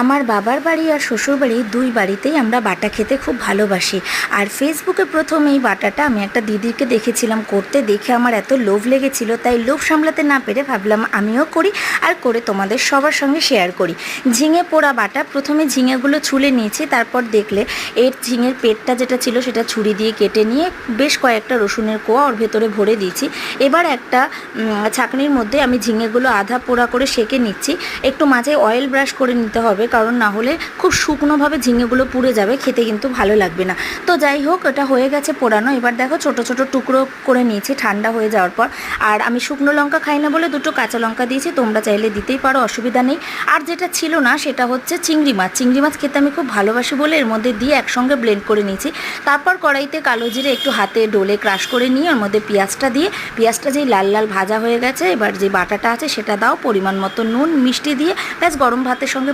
আমার বাবার বাড়ি আর শ্বশুর বাড়ি দুই বাড়িতেই আমরা বাটা খেতে খুব ভালোবাসি। আর ফেসবুকে প্রথম এই বাটাটা আমি একটা দিদিকে দেখেছিলাম করতে, দেখে আমার এত লোভ লেগেছিল, তাই লোভ সামলাতে না পেরে ভাবলাম আমিও করি, আর করে তোমাদের সবার সঙ্গে শেয়ার করি। ঝিঙে পোড়া বাটা, প্রথমে ঝিঙেগুলো ছুলে নিয়েছি, তারপর দেখলে এর ঝিঙের পেটটা যেটা ছিল সেটা ছুরি দিয়ে কেটে নিয়ে বেশ কয়েকটা রসুনের কোয়া ওর ভেতরে ভরে দিয়েছি। এবার একটা ছাঁকনির মধ্যে আমি ঝিঙেগুলো আধা পোড়া করে সেঁকে নিচ্ছি। একটু মাঝে অয়েল ব্রাশ করে নিতে হবে, কারণ না হলে খুব শুকনোভাবে ঝিঙেগুলো পুড়ে যাবে, খেতে কিন্তু ভালো লাগবে না। তো যাই হোক, এটা হয়ে গেছে পোড়ানো। এবার দেখো ছোট ছোট টুকরো করে নিয়েছি ঠান্ডা হয়ে যাওয়ার পর। আর আমি শুকনো লঙ্কা খাই না বলে দুটো কাঁচা লঙ্কা দিয়েছি, তোমরা চাইলে দিতেই পারো, অসুবিধা নেই। আর যেটা ছিল না সেটা হচ্ছে চিংড়ি মাছ। চিংড়ি মাছ খেতে আমি খুব ভালোবাসি বলে এর মধ্যে দিয়ে একসঙ্গে ব্লেন্ড করে নিয়েছি। তারপর কড়াইতে কালো জিরে একটু হাতে ডোলে ক্রাশ করে নিয়ে ওর মধ্যে পেঁয়াজটা দিয়ে, পেঁয়াজটা যেই লাল লাল ভাজা হয়ে গেছে, এবার যে বাটাটা আছে সেটা দাও, পরিমাণ মতো নুন মিষ্টি দিয়ে ব্যাস গরম ভাতের সঙ্গে